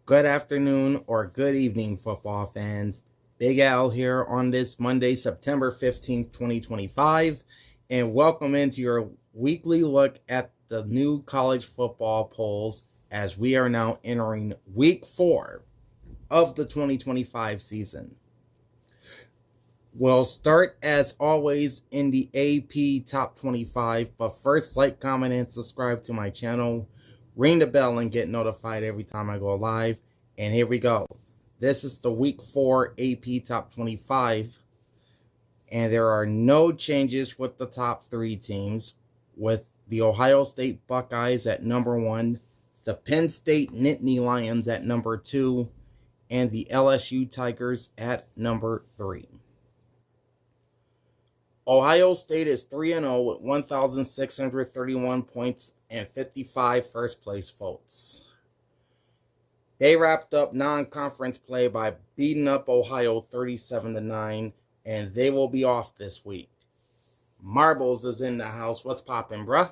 Good afternoon or good evening, football fans. Big Al here on this Monday, September 15th, 2025, and welcome into your weekly look at the new college football polls as we are now entering week 4 of the 2025 season. We'll start as always in the AP Top 25, but first like, comment, and subscribe to my channel. Ring the bell and get notified every time I go live. And here we go. This is the week 4 AP Top 25. And there are no changes with the top 3 teams, with the Ohio State Buckeyes at number 1, the Penn State Nittany Lions at number 2, and the LSU Tigers at number 3. Ohio State is 3-0 with 1,631 points and 55 first-place votes. They wrapped up non-conference play by beating up Ohio 37-9, and they will be off this week. Marbles is in the house. What's poppin', bruh?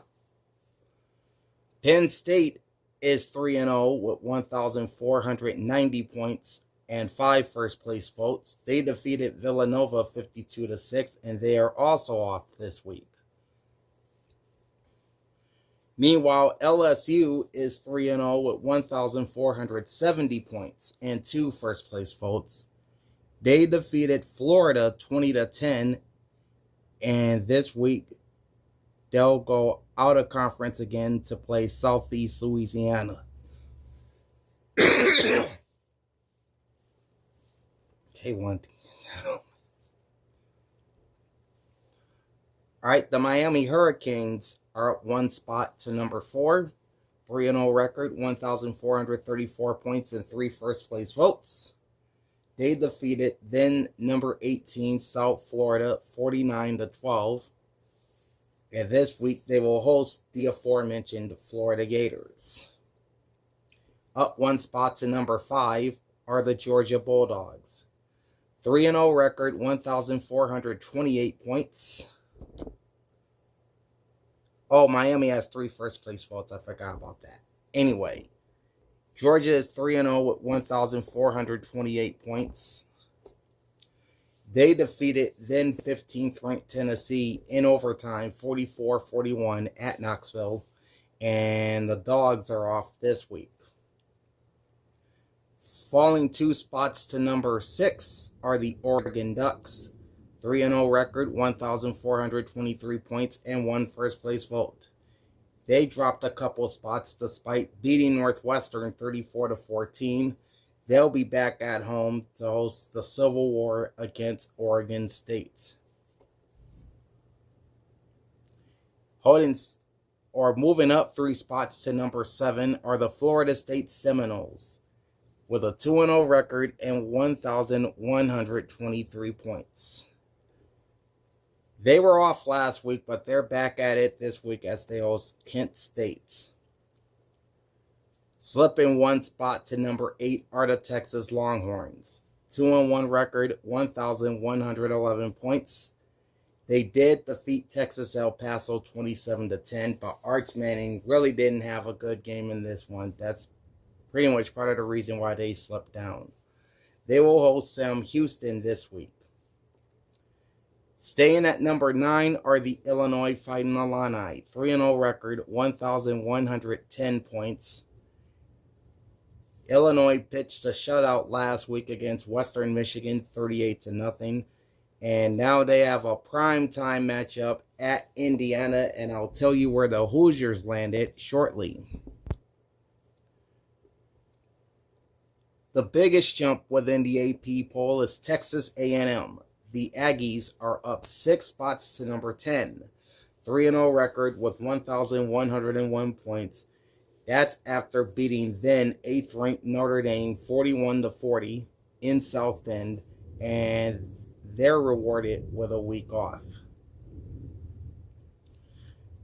Penn State is 3-0 with 1,490 points and 5 first-place votes. They defeated Villanova 52-6, and they are also off this week. Meanwhile, LSU is 3-0 with 1,470 points and 2 first-place votes. They defeated Florida 20-10, and this week they'll go out of conference again to play Southeast Louisiana. All right, the Miami Hurricanes are up 1 spot to number 4. 3-0 record, 1,434 points and 3 first-place votes. They defeated then number 18 South Florida 49-12. And this week they will host the aforementioned Florida Gators. Up 1 spot to number 5 are the Georgia Bulldogs. 3-0 record, 1,428 points. Oh, Miami has 3 first-place votes. I forgot about that. Anyway, Georgia is 3-0 with 1,428 points. They defeated then 15th-ranked Tennessee in overtime, 44-41 at Knoxville. And the Dogs are off this week. Falling 2 spots to number 6 are the Oregon Ducks. 3-0 record, 1,423 points, and 1 first-place vote. They dropped a couple spots despite beating Northwestern 34-14. They'll be back at home to host the Civil War against Oregon State. Moving up 3 spots to number 7 are the Florida State Seminoles, with a 2-0 record and 1,123 points. They were off last week, but they're back at it this week as they host Kent State. Slipping 1 spot to number 8 are the Texas Longhorns. 2-1 record, 1,111 points. They did defeat Texas El Paso 27-10, but Arch Manning really didn't have a good game in this one. That's pretty much part of the reason why they slipped down. They will host Sam Houston this week. Staying at number 9 are the Illinois Fighting Illini. 3-0 record, 1,110 points. Illinois pitched a shutout last week against Western Michigan, 38-0. And now they have a primetime matchup at Indiana, and I'll tell you where the Hoosiers landed shortly. The biggest jump within the AP poll is Texas A&M. The Aggies are up 6 spots to number 10. 3-0 record with 1,101 points. That's after beating then 8th-ranked Notre Dame 41-40 in South Bend, and they're rewarded with a week off.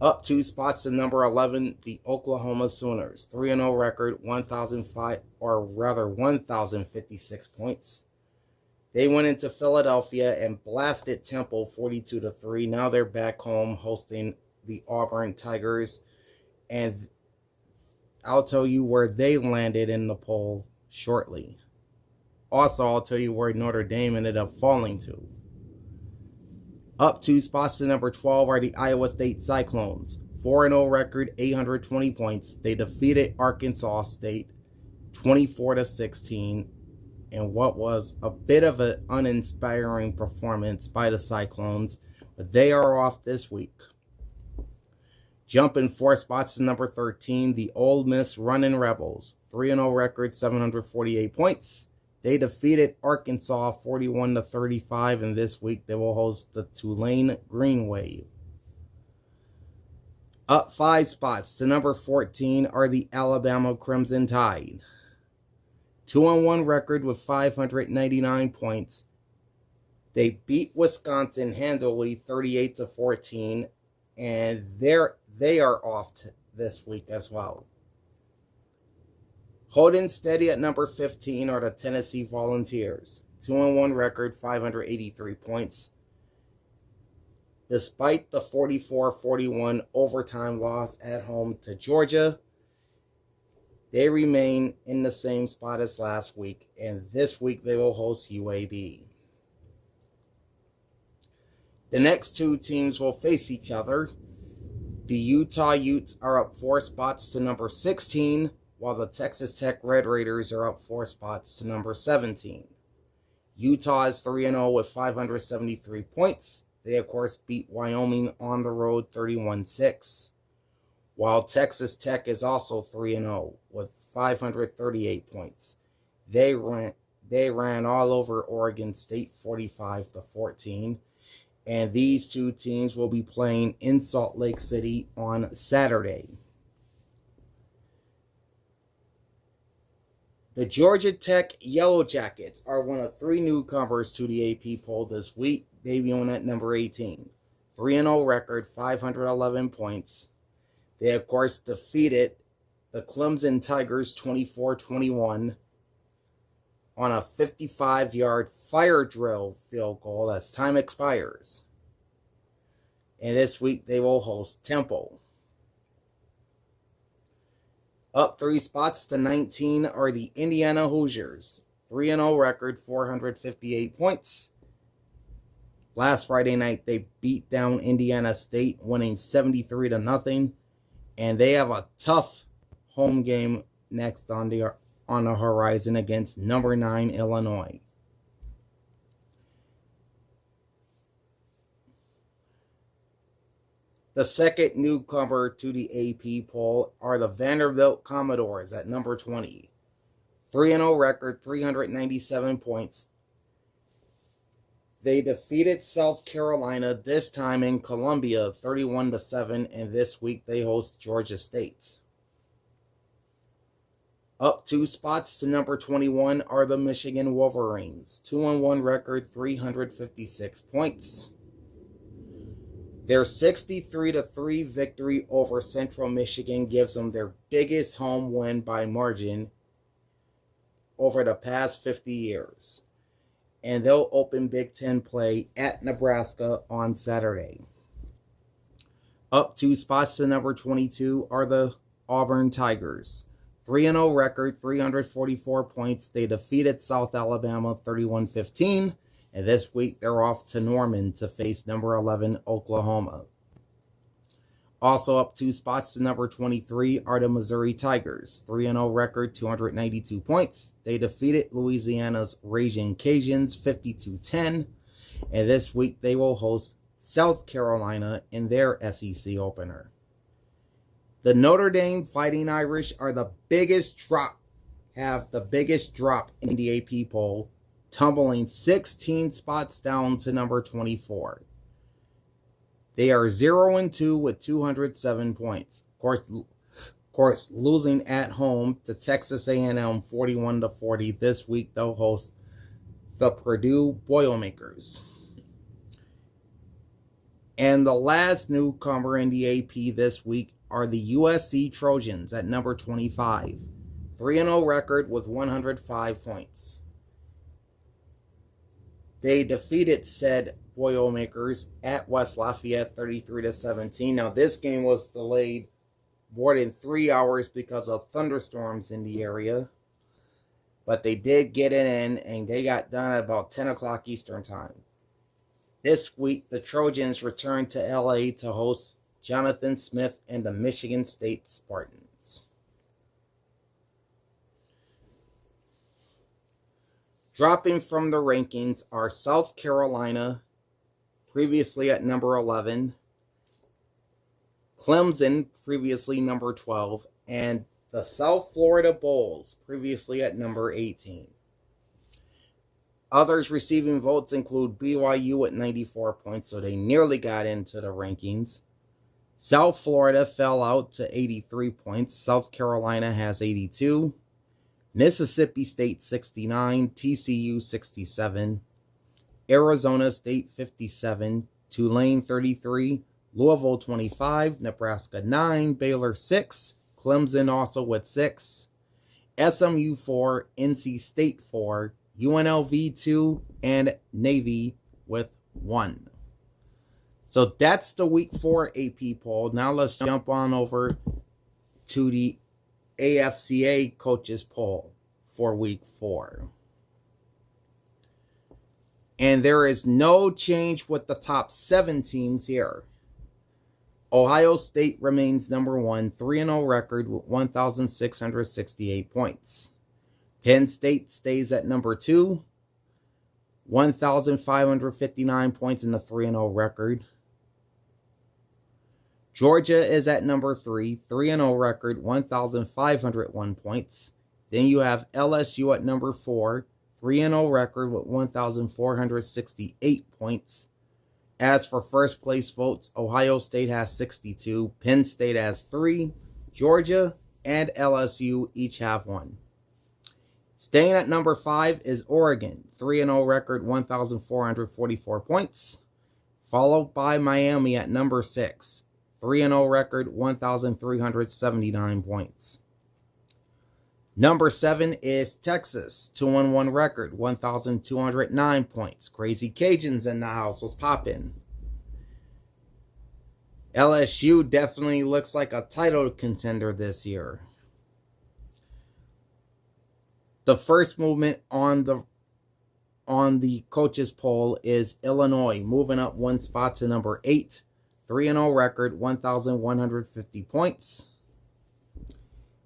Up 2 spots to number 11, the Oklahoma Sooners. 3-0 record, 1,056 points. They went into Philadelphia and blasted Temple 42-3. Now they're back home hosting the Auburn Tigers. And I'll tell you where they landed in the poll shortly. Also, I'll tell you where Notre Dame ended up falling to. Up 2 spots to number 12 are the Iowa State Cyclones. 4-0 record, 820 points. They defeated Arkansas State 24-16 in what was a bit of an uninspiring performance by the Cyclones, but they are off this week. Jumping 4 spots to number 13, the Ole Miss Runnin' Rebels. 3-0 record, 748 points. They defeated Arkansas 41-35, and this week they will host the Tulane Green Wave. Up 5 spots to number 14 are the Alabama Crimson Tide. 2-1 record with 599 points. They beat Wisconsin handily 38-14, and they are off this week as well. Holding steady at number 15 are the Tennessee Volunteers. 2-1 record, 583 points. Despite the 44-41 overtime loss at home to Georgia, they remain in the same spot as last week, and this week they will host UAB. The next 2 teams will face each other. The Utah Utes are up 4 spots to number 16, while the Texas Tech Red Raiders are up 4 spots to number 17. Utah is 3-0 with 573 points. They, of course, beat Wyoming on the road 31-6, while Texas Tech is also 3-0 with 538 points. They ran all over Oregon State 45-14, and these 2 teams will be playing in Salt Lake City on Saturday. The Georgia Tech Yellow Jackets are one of 3 newcomers to the AP poll this week, debuting at number 18. 3-0 record, 511 points. They, of course, defeated the Clemson Tigers 24-21 on a 55-yard fire drill field goal as time expires. And this week they will host Temple. Up 3 spots to 19 are the Indiana Hoosiers. 3-0 record, 458 points. Last Friday night, they beat down Indiana State, winning 73-0, and they have a tough home game next on the horizon against number 9 Illinois. The second newcomer to the AP poll are the Vanderbilt Commodores at number 20. 3-0 record, 397 points. They defeated South Carolina, this time in Columbia, 31-7, and this week they host Georgia State. Up 2 spots to number 21 are the Michigan Wolverines. 2-1 record, 356 points. Their 63-3 victory over Central Michigan gives them their biggest home win by margin over the past 50 years. And they'll open Big Ten play at Nebraska on Saturday. Up 2 spots to number 22 are the Auburn Tigers. 3-0 record, 344 points. They defeated South Alabama 31-15. And this week, they're off to Norman to face number 11, Oklahoma. Also up 2 spots to number 23 are the Missouri Tigers. 3-0 record, 292 points. They defeated Louisiana's Ragin' Cajuns 52-10. And this week, they will host South Carolina in their SEC opener. The Notre Dame Fighting Irish have the biggest drop in the AP poll, tumbling 16 spots down to number 24. They are 0-2 with 207 points. Of course, losing at home to Texas A&M 41-40. This week they'll host the Purdue Boilermakers. And the last newcomer in the AP this week are the USC Trojans at number 25. 3-0 record with 105 points. They defeated said Boilermakers at West Lafayette 33-17. Now, this game was delayed more than 3 hours because of thunderstorms in the area. but they did get it in, and they got done at about 10 o'clock Eastern Time. This week, the Trojans returned to LA to host Jonathan Smith and the Michigan State Spartans. Dropping from the rankings are South Carolina, previously at number 11, Clemson, previously number 12, and the South Florida Bulls, previously at number 18. Others receiving votes include BYU at 94 points, so they nearly got into the rankings. South Florida fell out to 83 points. South Carolina has 82. Mississippi State 69, TCU 67, Arizona State 57, Tulane 33, Louisville 25, Nebraska 9, Baylor 6, Clemson also with 6, SMU 4, NC State 4, UNLV 2, and Navy with 1. So that's the Week 4 AP poll. Now let's jump on over to the AFCA Coaches Poll for Week 4. And there is no change with the top 7 teams here. Ohio State remains number 1, 3-0 record with 1,668 points. Penn State stays at number 2, 1,559 points in the 3-0 record. Georgia is at number 3, 3-0 record, 1,501 points. Then you have LSU at number 4, 3-0 record with 1,468 points. As for first place votes, Ohio State has 62, Penn State has 3, Georgia and LSU each have 1. Staying at number 5 is Oregon, 3-0 record, 1,444 points. Followed by Miami at number 6. 3-0 record, 1,379 points. Number 7 is Texas, 2-1 record, 1,209 points. Crazy Cajuns in the house was popping. LSU definitely looks like a title contender this year. The first movement on the coaches poll is Illinois, moving up 1 spot to number 8. 3-0 record, 1,150 points.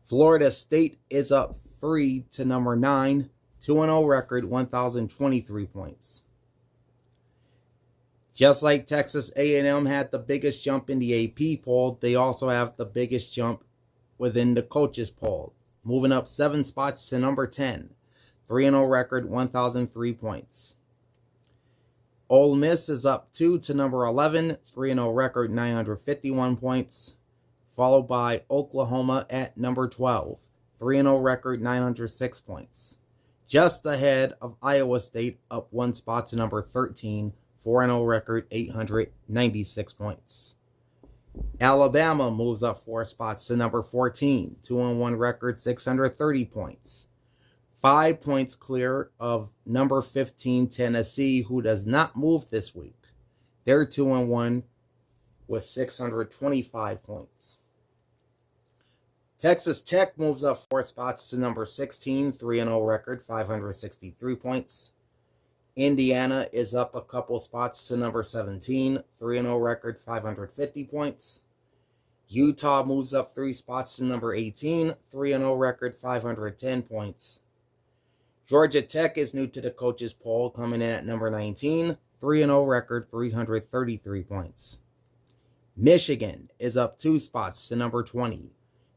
Florida State is up 3 to number 9. 2-0 record, 1,023 points. Just like Texas A&M had the biggest jump in the AP poll, they also have the biggest jump within the coaches poll, moving up 7 spots to number 10. 3-0 record, 1,003 points. Ole Miss is up 2 to number 11, 3-0 record, 951 points. Followed by Oklahoma at number 12, 3-0 record, 906 points. Just ahead of Iowa State, up 1 spot to number 13, 4-0 record, 896 points. Alabama moves up 4 spots to number 14, 2-1 record, 630 points. 5 points clear of number 15, Tennessee, who does not move this week. They're 2-1 with 625 points. Texas Tech moves up 4 spots to number 16, 3-0 record, 563 points. Indiana is up a couple spots to number 17, 3-0 record, 550 points. Utah moves up 3 spots to number 18, 3-0 record, 510 points. Georgia Tech is new to the coaches poll, coming in at number 19, 3-0 record, 333 points. Michigan is up 2 spots to number 20,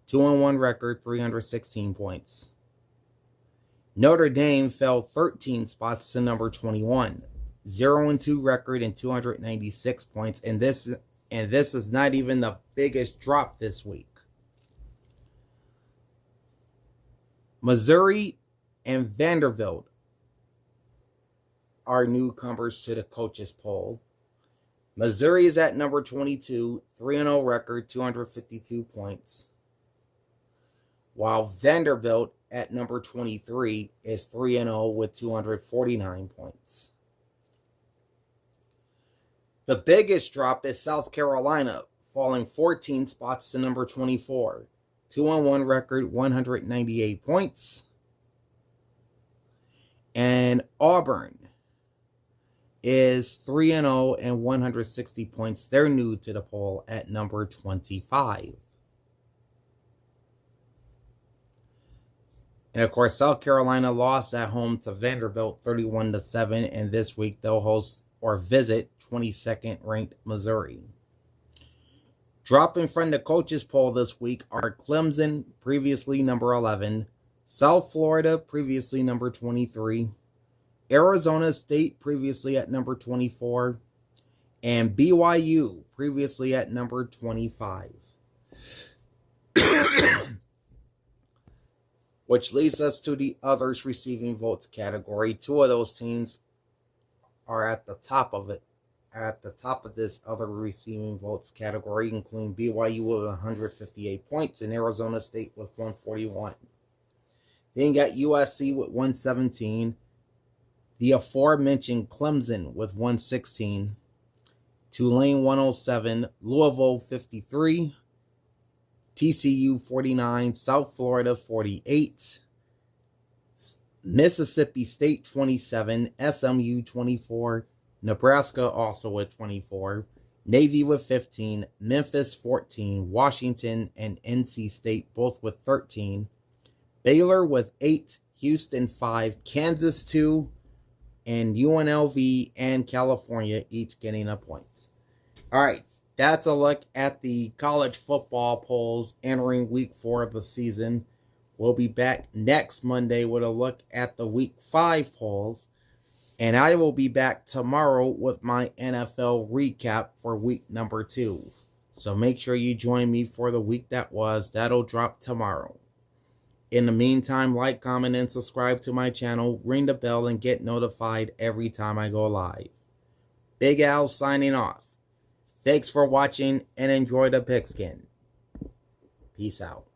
2-1 record, 316 points. Notre Dame fell 13 spots to number 21, 0-2 record and 296 points, and this is not even the biggest drop this week. Missouri and Vanderbilt are newcomers to the coaches poll. Missouri is at number 22, 3-0 record, 252 points. While Vanderbilt at number 23 is 3-0 with 249 points. The biggest drop is South Carolina, falling 14 spots to number 24, 2-1 record, 198 points. And Auburn is 3-0 and 160 points. They're new to the poll at number 25. And of course, South Carolina lost at home to Vanderbilt 31-7, and this week they'll host or visit 22nd ranked Missouri. Dropping from the coaches poll this week are Clemson, previously number 11, South Florida, previously number 23, Arizona State, previously at number 24, and BYU, previously at number 25. Which leads us to the others receiving votes category. Two of those teams are at the top of it. At the top of this other receiving votes category, including BYU with 158 points and Arizona State with 141. Then you got USC with 117. The aforementioned Clemson with 116. Tulane 107. Louisville 53. TCU 49, South Florida 48, Mississippi State 27, SMU 24, Nebraska also with 24, Navy with 15, Memphis 14, Washington and NC State both with 13, Baylor with 8, Houston 5, Kansas 2, and UNLV and California each getting a point. All right. That's a look at the college football polls entering week 4 of the season. We'll be back next Monday with a look at the week 5 polls. And I will be back tomorrow with my NFL recap for week number 2. So make sure you join me for the week that was. That'll drop tomorrow. In the meantime, like, comment, and subscribe to my channel. Ring the bell and get notified every time I go live. Big Al signing off. Thanks for watching and enjoy the pigskin. Peace out.